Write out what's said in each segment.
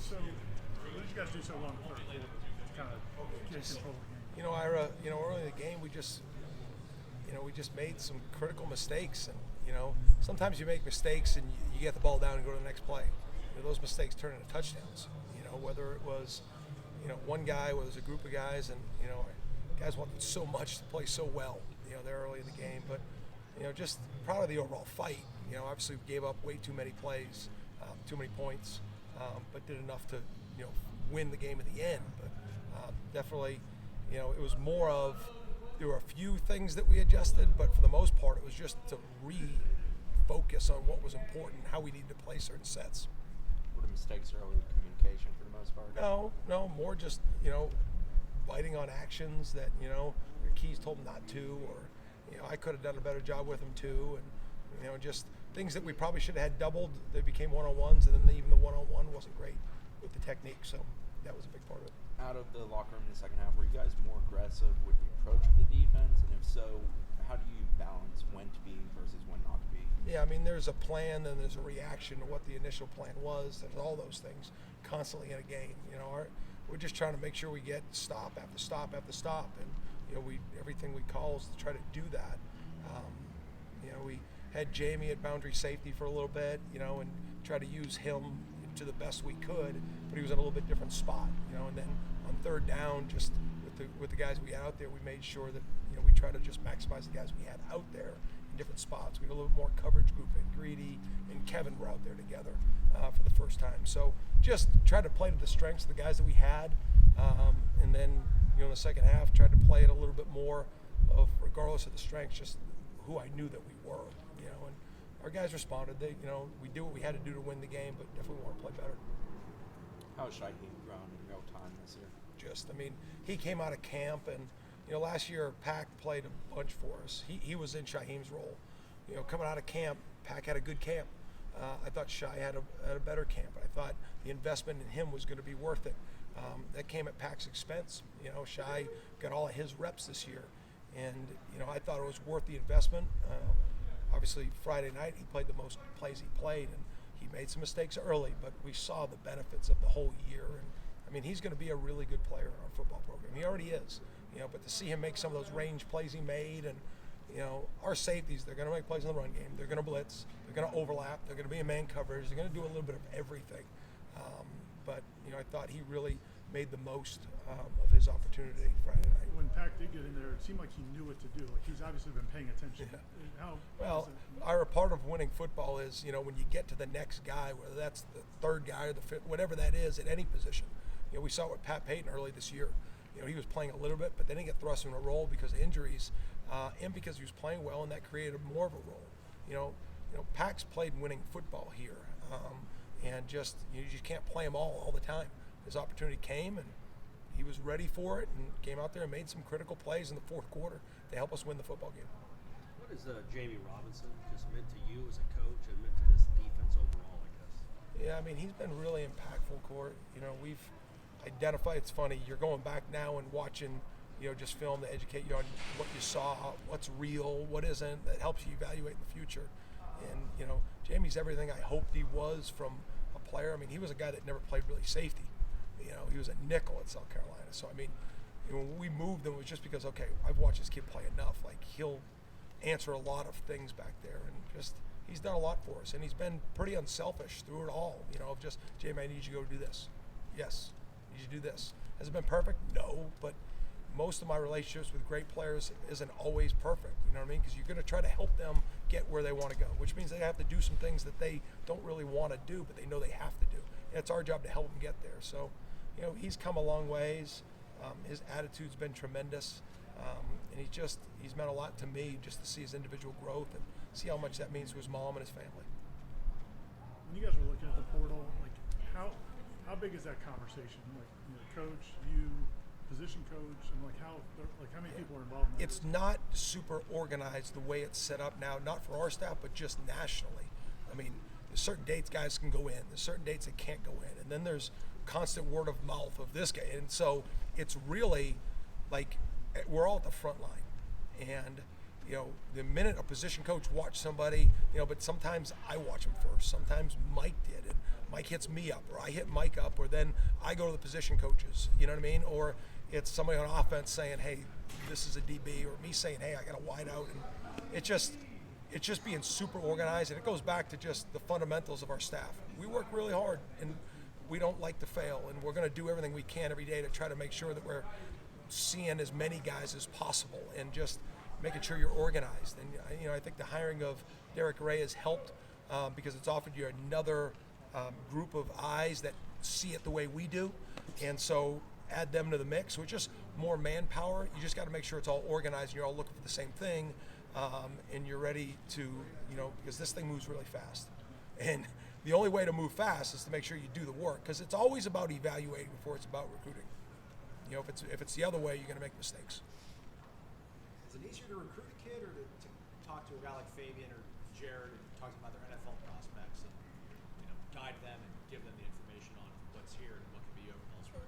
So, what did you guys do so well in the third quarter to kind of get control of the game? Ira, early in the game we just made some critical mistakes, and sometimes you make mistakes and you get the ball down and go to the next play. Those mistakes turn into touchdowns. Whether it was one guy, whether it was a group of guys, and guys wanted so much to play so well, there early in the game, but just proud of the overall fight. Obviously we gave up way too many plays, too many points, but did enough to win the game at the end. But definitely, it was more of, there were a few things that we adjusted, but for the most part it was just to refocus on what was important, how we needed to play certain sets. Were the mistakes early communication for the most part? No, more just biting on actions that your keys told them not to, or I could have done a better job with them too, and just things that we probably should have had doubled. They became one-on-ones, and then even the one-on-one wasn't great with the technique, so that was a big part of it. Out of the locker room in the second half, were you guys more aggressive with the approach of the defense, and if so, how do you balance when to be versus when not to be? Yeah, there's a plan and there's a reaction to what the initial plan was. There's all those things constantly in a game. We're just trying to make sure we get stop after stop after stop, and everything we call is to try to do that. We had Jamie at boundary safety for a little bit, and try to use him to the best we could, but he was in a little bit different spot, and then on third down, just with the guys we had out there, we made sure that we try to just maximize the guys we had out there in different spots. We had a little more coverage group, and Greedy and Kevin were out there together for the first time. So just try to play to the strengths of the guys that we had, and then in the second half tried to play it a little bit more of, regardless of the strengths, just who I knew that we were. And our guys responded. We did what we had to do to win the game, but definitely want to play better. How has Shaheem grown in real time this year? He came out of camp, and last year Pack played a bunch for us. He was in Shaheem's role. Coming out of camp, Pack had a good camp. I thought Shai had a better camp. I thought the investment in him was going to be worth it. That came at Pack's expense. Shai got all of his reps this year, and I thought it was worth the investment. Obviously, Friday night he played the most plays he played, and he made some mistakes early, but we saw the benefits of the whole year. And he's going to be a really good player in our football program. He already is. But to see him make some of those range plays he made, and our safeties, they're going to make plays in the run game. They're going to blitz. They're going to overlap. They're going to be in man coverage. They're going to do a little bit of everything. But I thought he really made the most of his opportunity Friday night. When Pack did get in there, it seemed like he knew what to do. Like, he's obviously been paying attention. Well, Ira, part of winning football is, when you get to the next guy, whether that's the third guy or the fifth, whatever that is at any position. We saw it with Pat Payton early this year. He was playing a little bit, but then he got thrust in a role because of injuries, and because he was playing well, and that created more of a role. Pack's played winning football here, and just you just can't play them all the time. His opportunity came, and he was ready for it, and came out there and made some critical plays in the fourth quarter to help us win the football game. What has Jamie Robinson just meant to you as a coach and meant to this defense overall, I guess? Yeah, he's been really impactful, Court. We've identified, it's funny, you're going back now and watching, just film to educate you on what you saw, what's real, what isn't, that helps you evaluate in the future. And, Jamie's everything I hoped he was from a player. He was a guy that never played really safety. He was a nickel at South Carolina. So, when we moved him, it was just because, okay, I've watched this kid play enough. Like, he'll answer a lot of things back there, and just, he's done a lot for us. And he's been pretty unselfish through it all, of just, Jamie, I need you to go do this. Yes. I need you to do this. Has it been perfect? No, but most of my relationships with great players isn't always perfect, because you're going to try to help them get where they want to go, which means they have to do some things that they don't really want to do, but they know they have to do. And it's our job to help them get there. So, he's come a long ways. His attitude's been tremendous, and he's meant a lot to me, just to see his individual growth and see how much that means to his mom and his family. When you guys were looking at the portal, how big is that conversation? Coach, you, position coach, and how many people are involved in that? It's not super organized the way it's set up now, not for our staff, but just nationally. There's certain dates guys can go in, there's certain dates they can't go in, and then there's constant word of mouth of this guy, and so it's really like we're all at the front line, and the minute a position coach watched somebody, but sometimes I watch them first, sometimes Mike did, and Mike hits me up, or I hit Mike up, or then I go to the position coaches, you know what I mean? Or it's somebody on offense saying, hey, this is a DB, or me saying, hey, I got a wide out. And it's just being super organized, and it goes back to just the fundamentals of our staff. We work really hard, and we don't like to fail, and we're going to do everything we can every day to try to make sure that we're seeing as many guys as possible and just making sure you're organized. And I think the hiring of Derek Ray has helped because it's offered you another group of eyes that see it the way we do, and so add them to the mix. So it's just more manpower. You just got to make sure it's all organized and you're all looking for the same thing, and you're ready to, because this thing moves really fast. And the only way to move fast is to make sure you do the work, because it's always about evaluating before it's about recruiting. If it's the other way, you're going to make mistakes. Is it easier to recruit a kid or to talk to a guy like Fabian or Jared and talk to them about their NFL prospects and guide them and give them the information on what's here and what can be over elsewhere?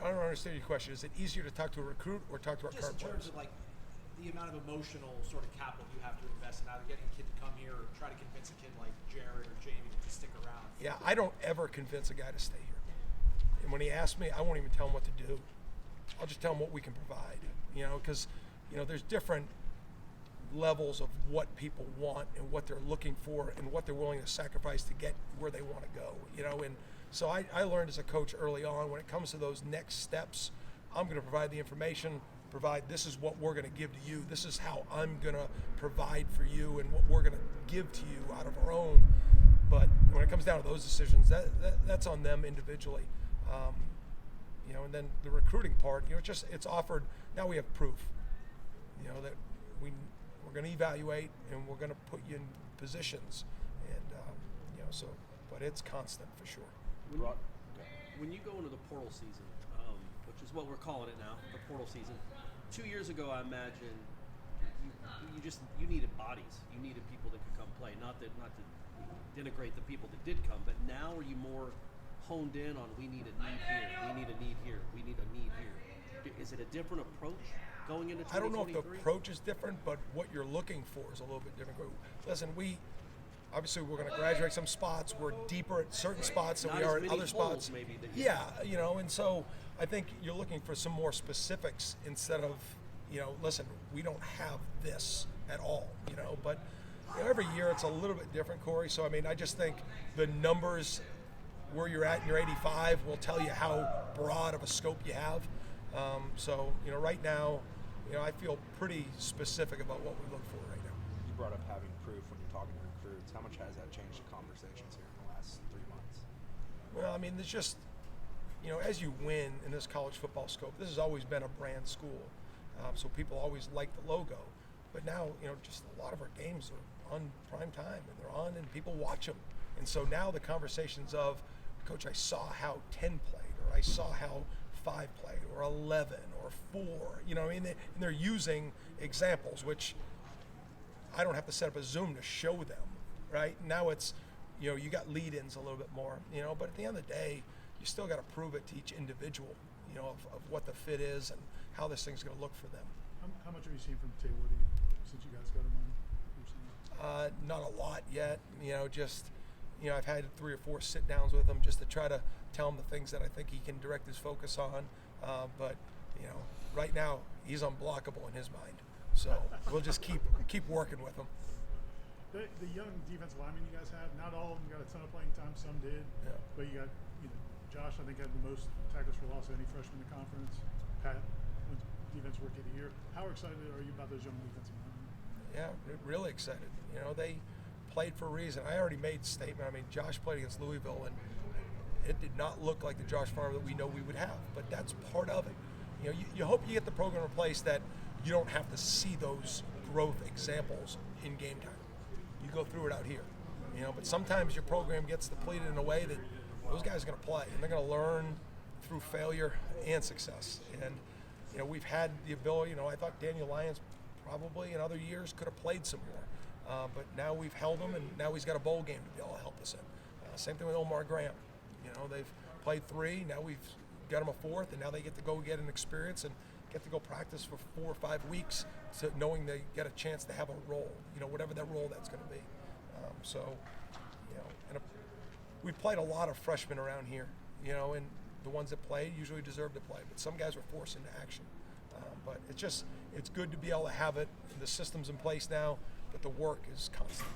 I don't understand your question. Is it easier to talk to a recruit or talk to our Just current in terms players? of like the amount of emotional sort of capital you have to invest in either getting a kid to come here or try to convince a kid like Jared or Jamie to stick around. Yeah, I don't ever convince a guy to stay here. And when he asks me, I won't even tell him what to do. I'll just tell him what we can provide, because, there's different levels of what people want and what they're looking for and what they're willing to sacrifice to get where they want to go, and so I learned as a coach early on, when it comes to those next steps, I'm going to provide the information, this is what we're going to give to you, this is how I'm going to provide for you and what we're going to give to you out of our own. But when it comes down to those decisions, that's on them individually. And then the recruiting part, it's offered. Now we have proof, that we're going to evaluate and we're going to put you in positions, and but it's constant for sure. When you go into the portal season, which is what we're calling it now, the portal season. 2 years ago, I imagine you needed bodies. You needed people that could come play. Not to denigrate the people that did come, but now are you more honed in on we need a need here, we need a need here, we need a need here? Is it a different approach going into 2023? I don't know if the approach is different, but what you're looking for is a little bit different. Listen, obviously we're going to graduate some spots. We're deeper at certain spots than Not we as are at many other holes spots. maybe that And so I think you're looking for some more specifics instead of, listen, we don't have this at all, but every year it's a little bit different, Corey. So, I just think the numbers where you're at in your 85 will tell you how broad of a scope you have. Right now, I feel pretty specific about what we look for right now. You brought up having proof when you're talking to recruits. How much has that changed the conversations here in the last 3 months? Well, there's just, as you win in this college football scope, this has always been a brand school. So people always like the logo. But now, just a lot of our games are on prime time, and they're on and people watch them. And so now the conversations of, Coach, I saw how 10 played, or I saw how 5 played, or 11, or 4, and they're using examples, which I don't have to set up a Zoom to show them, right? Now it's, you got lead-ins a little bit more, but at the end of the day, you still got to prove it to each individual, of what the fit is and how this thing's going to look for them. How much have you seen from Tay Woody since you guys got him on? Not a lot yet, I've had 3 or 4 sit downs with him just to try to tell him the things that I think he can direct his focus on. But right now he's unblockable in his mind. So we'll just keep working with him. The young defensive linemen you guys have, not all of them got a ton of playing time. Some did, Yeah. But you got Josh. I think had the most tackles for loss of any freshman in the conference. Pat wins defensive rookie of the year. How excited are you about those young defensive linemen? Yeah, really excited. They played for a reason. I already made a statement. Josh played against Louisville, and it did not look like the Josh Farmer that we know we would have. But that's part of it. You hope you get the program in place that you don't have to see those growth examples in game time. You go through it out here. But sometimes your program gets depleted in a way that those guys are going to play, and they're going to learn through failure and success. And we've had the ability. I thought Daniel Lyons probably in other years could have played some more. But now we've held him, and now he's got a bowl game to be able to help us in. Same thing with Omar Graham. They've played 3. Now we've got them a 4th, and now they get to go get an experience and get to go practice for 4 or 5 weeks, so knowing they get a chance to have a role, whatever that role that's going to be. And we played a lot of freshmen around here, you know, and the ones that play usually deserve to play, but some guys were forced into action. But it's good to be able to have it. The system's in place now, but the work is constant.